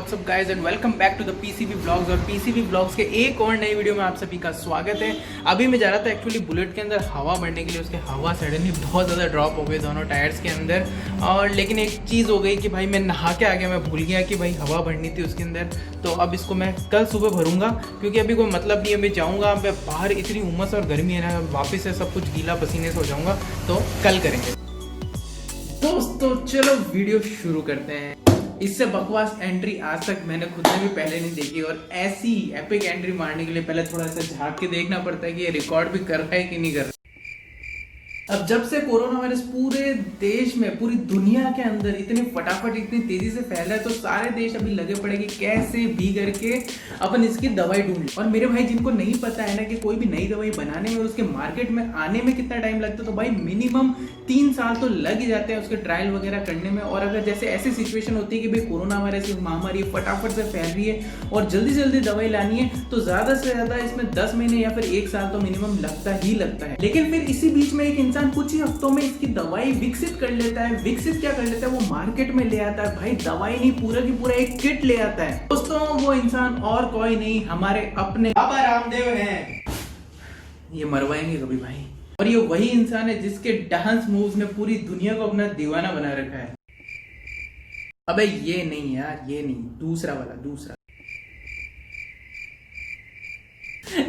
WhatsApp guys and welcome back to the PCB blogs. और PCB blogs के एक और नई वीडियो में आप सभी का स्वागत है। अभी मैं जा रहा था एक्चुअली बुलेट के अंदर हवा भरने के लिए, उसके हवा सडनली बहुत ज़्यादा ड्रॉप हो गई दोनों टायर्स के अंदर। और लेकिन एक चीज़ हो गई कि भाई मैं नहा के आ गया, मैं भूल गया कि भाई हवा भरनी थी उसके अंदर। तो अब इसको मैं कल सुबह भरूंगा क्योंकि अभी कोई मतलब नहीं है। मैं जाऊँगा, मैं बाहर इतनी उमस और गर्मी है ना, वापस से सब कुछ गीला पसीने से हो जाऊँगा। तो कल करेंगे दोस्तों। चलो वीडियो शुरू करते हैं। इससे बकवास एंट्री आज तक मैंने खुद ने भी पहले नहीं देखी, और ऐसी एपिक एंट्री मारने के लिए पहले थोड़ा सा झांक के देखना पड़ता है कि ये रिकॉर्ड भी कर रहा है कि नहीं कर रहा है। अब जब से कोरोना वायरस पूरे देश में, पूरी दुनिया के अंदर इतनी फटाफट इतनी तेजी से फैला है, तो सारे देश अभी लगे पड़े कि कैसे भी करके अपन इसकी दवाई ढूंढ लें। और मेरे भाई जिनको नहीं पता है ना कि कोई भी नई दवाई बनाने में, उसके मार्केट में आने में कितना टाइम लगता है, तो भाई मिनिमम 3 साल तो लग ही जाते हैं उसके ट्रायल वगैरह करने में। और अगर जैसे ऐसी सिचुएशन होती है कि भाई कोरोना वायरस की महामारी फटाफट से फैल रही है और जल्दी जल्दी दवाई लानी है, तो ज्यादा से ज्यादा इसमें 10 महीने या फिर 1 साल तो मिनिमम लगता ही लगता है। लेकिन फिर इसी बीच में एक इंसान कुछ ही हफ्तों में इसकी दवाई विकसित कर लेता है। विकसित क्या कर लेता है, वो मार्केट में ले आता है। भाई दवाई नहीं, पूरा की पूरा एक किट ले आता है। दोस्तों वो इंसान और कोई नहीं, हमारे अपने बाबा रामदेव हैं। ये मरवाएंगे कभी भाई। और ये वही इंसान है जिसके डांस मूव्स ने पूरी दुनिया को अपना दीवाना बना रखा है। अबे ये नहीं यार, ये नहीं, दूसरा वाला, दूसरा।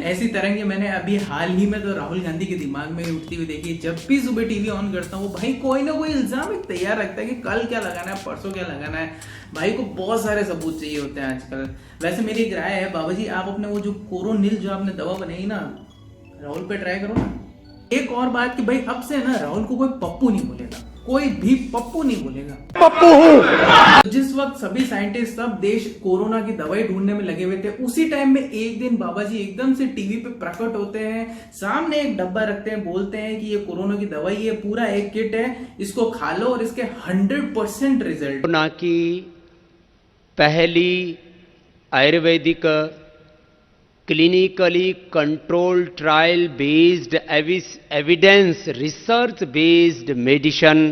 ऐसी तरंगे मैंने अभी हाल ही में तो राहुल गांधी के दिमाग में उठती हुई देखी। जब भी सुबह टीवी ऑन करता हूँ भाई कोई ना कोई इल्जाम एक तैयार रखता है कि कल क्या लगाना है, परसों क्या लगाना है। भाई को बहुत सारे सबूत चाहिए होते हैं आजकल। वैसे मेरी एक राय है, बाबा जी आप अपने वो जो कोरोनिल जो आपने दवा बनाई ना, राहुल पे ट्राई करो ना। एक और बात कि भाई अब से ना राहुल को कोई पप्पू नहीं बोलेगा, कोई भी पप्पू नहीं बोलेगा। पप्पू हूँ। जिस वक्त सभी साइंटिस्ट, सब देश कोरोना की दवाई ढूंढने में लगे हुए थे, उसी टाइम में एक दिन बाबा जी एकदम से टीवी पे प्रकट होते हैं, सामने एक डब्बा रखते हैं, बोलते हैं कि ये कोरोना की दवाई है, पूरा एक किट है, इसको खा लो और इसके 100% रिजल्ट। कोरोना की पहली Ayurvedic clinically control trial based evidence research based medicine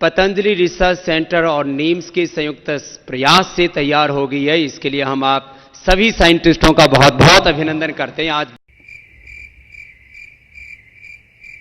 Patanjali research centre और नीम्स के संयुक्त प्रयास से तैयार हो गई है। इसके लिए हम आप सभी साइंटिस्टों का बहुत बहुत अभिनंदन करते हैं। आज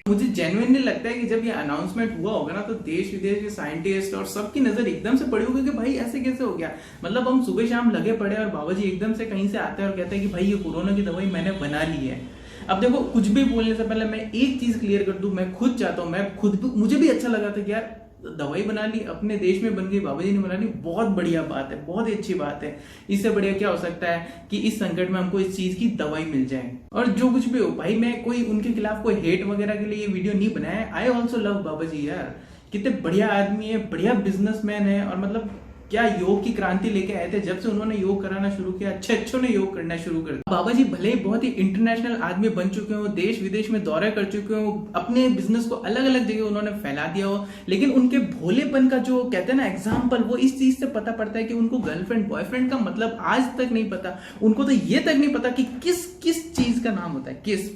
मुझे जेन्युइनली लगता है कि जब ये अनाउंसमेंट हुआ होगा ना, तो देश विदेश के साइंटिस्ट और सबकी नजर एकदम से पड़ी होगी कि भाई ऐसे कैसे हो गया। मतलब हम सुबह शाम लगे पड़े और बाबा जी एकदम से कहीं से आते हैं और कहते हैं कि भाई ये कोरोना की दवाई मैंने बना ली है। अब देखो, कुछ भी बोलने से पहले मैं एक चीज क्लियर कर दूं, मैं खुद चाहता हूं, मैं खुद मुझे भी अच्छा लगा था कि यार दवाई बना ली, अपने देश में बन गई, बाबा जी ने बना ली, बहुत बढ़िया बात है, बहुत ही अच्छी बात है। इससे बढ़िया क्या हो सकता है कि इस संकट में हमको इस चीज की दवाई मिल जाए। और जो कुछ भी हो भाई, मैं कोई उनके खिलाफ कोई हेट वगैरह के लिए ये वीडियो नहीं बनाया। आई ऑल्सो लव बाबा जी यार, कितने बढ़िया आदमी है, बढ़िया बिजनेसमैन है। और मतलब क्या योग की क्रांति लेके आए थे। जब से उन्होंने योग कराना शुरू किया, अच्छे ने योग करना शुरू कर दिया। बाबा जी भले ही बहुत ही इंटरनेशनल आदमी बन चुके हो, देश विदेश में दौरे कर चुके हो, अपने बिजनेस को अलग अलग जगह उन्होंने फैला दिया हो, लेकिन उनके भोलेपन का जो कहते हैं ना एग्जाम्पल, वो इस चीज से पता पड़ता है कि उनको गर्लफ्रेंड बॉयफ्रेंड का मतलब आज तक नहीं पता। उनको तो ये तक नहीं पता कि किस किस चीज का नाम होता है, किस,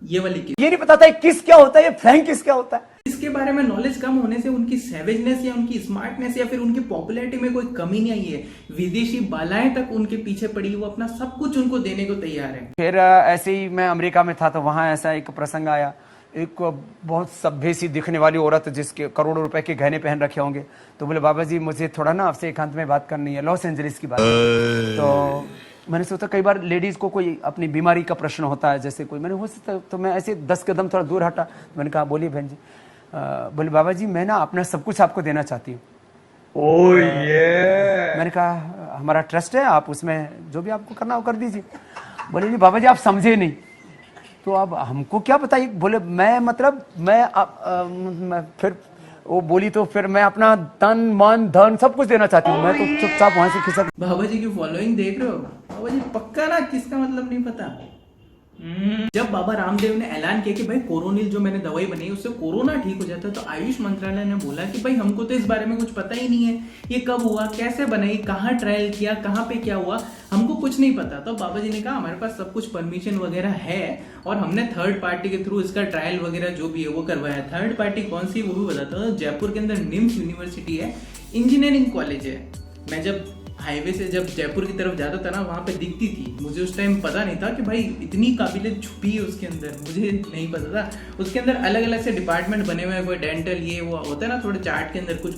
ये वाली किस, ये नहीं पता था किस क्या होता है, ये फ्रैंक किस क्या होता है। इसके बारे में नॉलेज कम होने से उनकी सैवेजनेस या उनकी स्मार्टनेस या फिर उनकी पॉपुलैरिटी में कोई कमी नहीं आई है। विदेशी बालाएं तक उनके पीछे पड़ी, वो अपना सब कुछ उनको देने को तैयार है। फिर ऐसे ही मैं अमेरिका में था, तो वहां ऐसा एक प्रसंग आया। एक बहुत सभ्य सी दिखने वाली औरत जिसके करोड़ों रुपए के गहने पहन रखे होंगे, तो बोले बाबा जी मुझे थोड़ा ना आपसे एकांत में बात करनी है, लॉस एंजलिस की बात। तो मैंने सोचा कई बार लेडीज को कोई अपनी बीमारी का प्रश्न होता है, जैसे कोई, मैंने हो सकता, तो मैं ऐसे 10 कदम थोड़ा दूर हटा। मैंने कहा बोलिए बहन जी। बोले बाबा जी मैं ना अपना सब कुछ आपको देना चाहती हूँ। ओह ये मैंने कहा हमारा ट्रस्ट है, आप उसमें जो भी आपको करना हो कर दीजिए। बोले जी बाबा जी आप समझे नहीं। तो अब हमको क्या बताइए। बोले मैं मतलब मैं फिर वो बोली, तो फिर मैं अपना तन मन धन सब कुछ देना चाहती हूँ। मैं तो चुपचाप वहां से खिसक। बाबा जी की फॉलोइंग देख रहे हो, बाबा जी पक्का ना किसका मतलब नहीं पता। जब बाबा रामदेव ने ऐलान किया कि भाई कोरोनिल जो मैंने दवाई बनाई उससे कोरोना ठीक हो जाता है, तो आयुष मंत्रालय ने बोला कि भाई हमको तो इस बारे में कुछ पता ही नहीं है, ये कब हुआ, कैसे बनाई, कहाँ ट्रायल किया, कहाँ पे क्या हुआ, हमको कुछ नहीं पता। तो बाबा जी ने कहा हमारे पास सब कुछ परमिशन वगैरह है और हमने थर्ड पार्टी के थ्रू इसका ट्रायल वगैरह जो भी है वो करवाया। थर्ड पार्टी कौन सी वो भी बताता हूँ। जयपुर के अंदर निम्स यूनिवर्सिटी है, इंजीनियरिंग कॉलेज है। मैं जब हाईवे से जब जयपुर की तरफ जाता था ना, वहाँ पे दिखती थी। मुझे उस टाइम पता नहीं था कि भाई इतनी काबिलियत छुपी है उसके अंदर, मुझे नहीं पता था। उसके अंदर अलग अलग से डिपार्टमेंट बने हुए हैं, कोई डेंटल ये वो होता है ना, थोड़े चार्ट के अंदर कुछ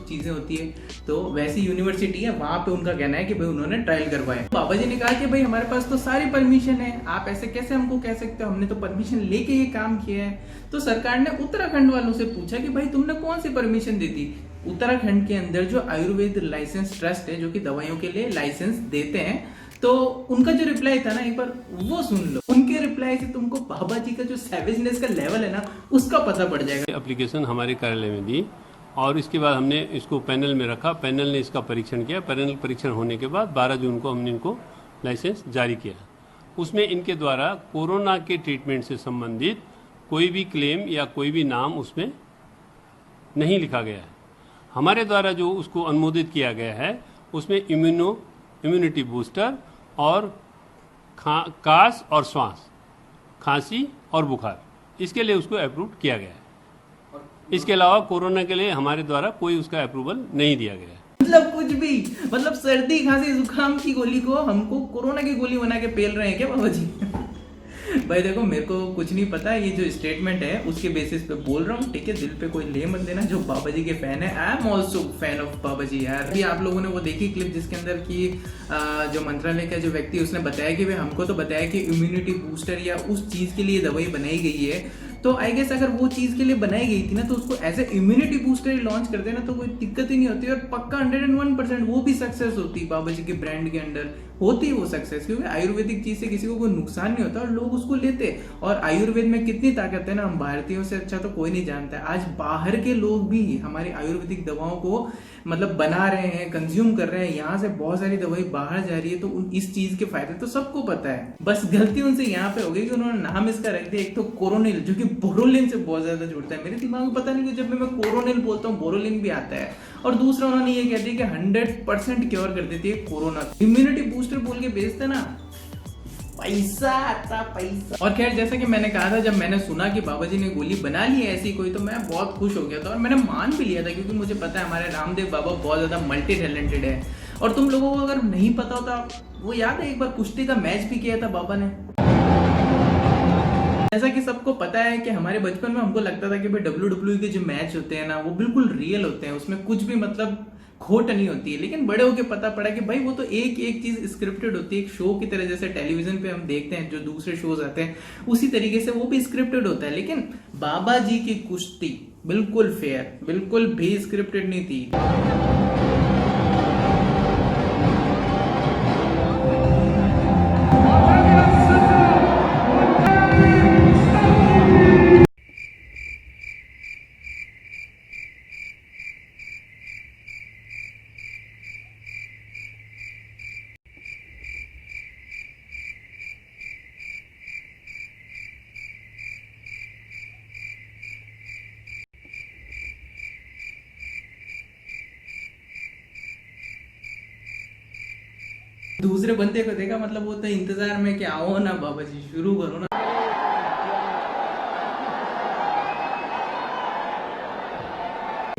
चीज़ें होती है। तो वैसी यूनिवर्सिटी है, वहाँ पे उनका कहना है कि भाई उन्होंने ट्रायल करवाया। बाबा जी ने कहा कि भाई हमारे पास तो सारी परमिशन है, आप ऐसे कैसे हमको कह सकते हो, हमने तो परमिशन लेके ये काम किया है। तो सरकार ने उत्तराखंड वालों से पूछा कि भाई तुमने कौन सी परमिशन दी थी। उत्तराखंड के अंदर जो आयुर्वेद लाइसेंस ट्रस्ट है, जो कि दवाइयों के लिए लाइसेंस देते हैं, तो उनका जो रिप्लाई था ना, एक बार वो सुन लो। उनके रिप्लाई से तुमको बाबा जी का जो सैवेजनेस का लेवल है ना, उसका पता पड़ जाएगा। एप्लीकेशन हमारे कार्यालय में दी और इसके बाद हमने इसको पैनल में रखा, पैनल ने इसका परीक्षण किया। पैनल परीक्षण होने के बाद 12 जून को हमने इनको लाइसेंस जारी किया। उसमें इनके द्वारा कोरोना के ट्रीटमेंट से संबंधित कोई भी क्लेम या कोई भी नाम उसमें नहीं लिखा गया है। हमारे द्वारा जो उसको अनुमोदित किया गया है उसमें इम्यूनिटी बूस्टर और कास और श्वास, खांसी और बुखार, इसके लिए उसको अप्रूव किया गया है। इसके अलावा कोरोना के लिए हमारे द्वारा कोई उसका अप्रूवल नहीं दिया गया है। मतलब कुछ भी, मतलब सर्दी खांसी जुकाम की गोली को हमको कोरोना की गोली बना के पेल रहे हैं क्या बाबा जी? भाई देखो, मेरे को कुछ नहीं पता, ये जो स्टेटमेंट है उसके बेसिस पे बोल रहा हूँ, ठीक है? दिल पे कोई ले मत देना। जो बाबा जी के फैन है, I am also fan of बाबा जी यार। अभी आप लोगों ने वो देखी क्लिप जिसके अंदर की जो मंत्रालय का जो व्यक्ति, उसने बताया कि भाई हमको तो बताया कि इम्यूनिटी बूस्टर या उस चीज के लिए दवाई बनाई गई है। तो आई गेस अगर वो चीज के लिए बनाई गई थी ना, तो उसको as a immunity booster launch कर देना तो कोई दिक्कत ही नहीं होती, और पक्का 101% वो भी सक्सेस होती बाबा जी के ब्रांड के अंडर होती वो सक्सेस, क्योंकि आयुर्वेदिक चीज से किसी को कोई नुकसान नहीं होता और लोग उसको लेते। और आयुर्वेद में कितनी ताकत है ना, हम भारतीयों से अच्छा तो कोई नहीं जानता है। आज बाहर के लोग भी हमारी आयुर्वेदिक दवाओं को मतलब बना रहे हैं, कंज्यूम कर रहे हैं, यहाँ से बहुत सारी दवाई बाहर जा रही है। तो इस चीज के फायदे तो सबको पता है, बस गलती उनसे यहाँ पे हो गई कि उन्होंने नाम इसका रख दिया एक तो कोरोनिल, जो कि बोरोलिन से बहुत ज्यादा जुड़ता है। मेरे दिमाग में पता नहीं कि जब मैं कोरोनिल बोलता हूँ बोरोलिन भी आता है। और दूसरा उन्होंने ये कह दिया कि 100% क्योर कर देती है कोरोना। इम्यूनिटी बूस्टर बोल के बेचते ना, पैसा आता पैसा। और खैर, जैसा कि मैंने कहा था, जब मैंने सुना कि बाबा जी ने गोली बना ली है ऐसी कोई, तो मैं बहुत खुश हो गया था और मैंने मान भी लिया था, क्योंकि मुझे पता है हमारे रामदेव बाबा बहुत ज्यादा मल्टी टैलेंटेड है। और तुम लोगों को अगर नहीं पता होता, वो याद है एक बार कुश्ती का मैच भी किया था बाबा ने। जैसा कि सबको पता है कि हमारे बचपन में हमको लगता था कि भाई WWE के जो मैच होते हैं ना, वो बिल्कुल रियल होते हैं, उसमें कुछ भी मतलब खोट नहीं होती है। लेकिन बड़े होके पता पड़ा कि भाई वो तो एक एक चीज स्क्रिप्टेड होती है, एक शो की तरह। जैसे टेलीविजन पे हम देखते हैं जो दूसरे शोज आते हैं, उसी तरीके से वो भी स्क्रिप्टेड होता है। लेकिन बाबा जी की कुश्ती बिल्कुल फेयर, बिल्कुल भी स्क्रिप्टेड नहीं थी। दूसरे बंदे को देखा, मतलब वो तो इंतजार में कि आओ ना बाबा जी, शुरू करो ना।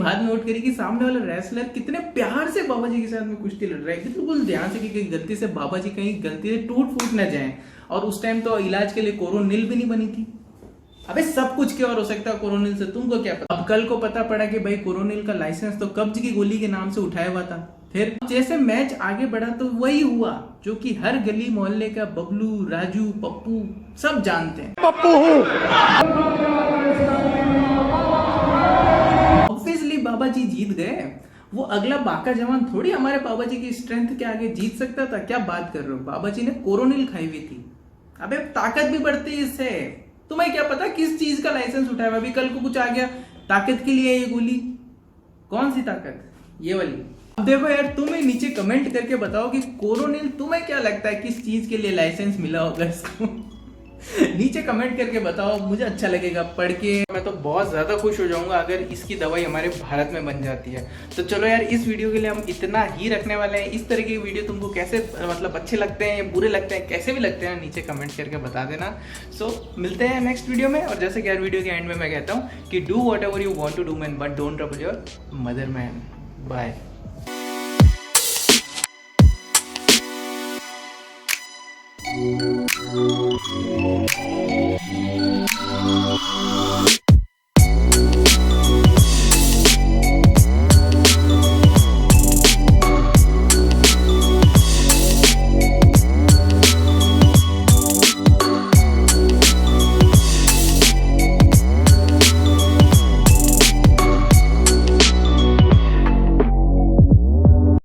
बात नोट करी कि सामने वाला रेसलर कितने प्यार से बाबा जी के साथ में कुश्ती लड़ रहा है, बिल्कुल ध्यान से, कि गलती से बाबा जी कहीं गलती से टूट फूट न जाए। और उस टाइम तो इलाज के लिए कोरोनिल भी नहीं बनी थी। अबे सब कुछ क्योर हो सकता है कोरोनिल से, तुमको क्या पता। अब कल को पता पड़ा कि भाई कोरोनिल का लाइसेंस तो कब्ज की गोली के नाम से उठाया हुआ था। फिर जैसे मैच आगे बढ़ा तो वही हुआ जो कि हर गली मोहल्ले का बबलू, राजू, पप्पू सब जानते हैं। पप्पू ऑब्वियसली बाबा जी जीत गए। वो अगला बाका जवान थोड़ी हमारे बाबा जी की स्ट्रेंथ के आगे जीत सकता था। क्या बात कर रहे हो, बाबा जी ने कोरोनिल खाई हुई थी। अबे ताकत भी बढ़ती है इससे। तुम्हें क्या पता किस चीज का लाइसेंस उठाया हुआ। अभी कल को कुछ आ गया, ताकत के लिए ये गोली, कौन सी ताकत, ये वाली। अब देखो यार, तुम ही नीचे कमेंट करके बताओ कि कोरोनिल तुम्हें क्या लगता है किस चीज के लिए लाइसेंस मिला होगा इसको। नीचे कमेंट करके बताओ, मुझे अच्छा लगेगा पढ़ के। मैं तो बहुत ज़्यादा खुश हो जाऊंगा अगर इसकी दवाई हमारे भारत में बन जाती है। तो चलो यार, इस वीडियो के लिए हम इतना ही रखने वाले हैं। इस तरह की वीडियो तुमको कैसे मतलब अच्छे लगते हैं या बुरे लगते हैं, कैसे भी लगते हैं, नीचे कमेंट करके बता देना। सो मिलते हैं नेक्स्ट वीडियो में। और जैसे कि यार वीडियो के एंड में मैं कहता हूँ कि do whatever you want to do man, but don't trouble your mother man. Bye.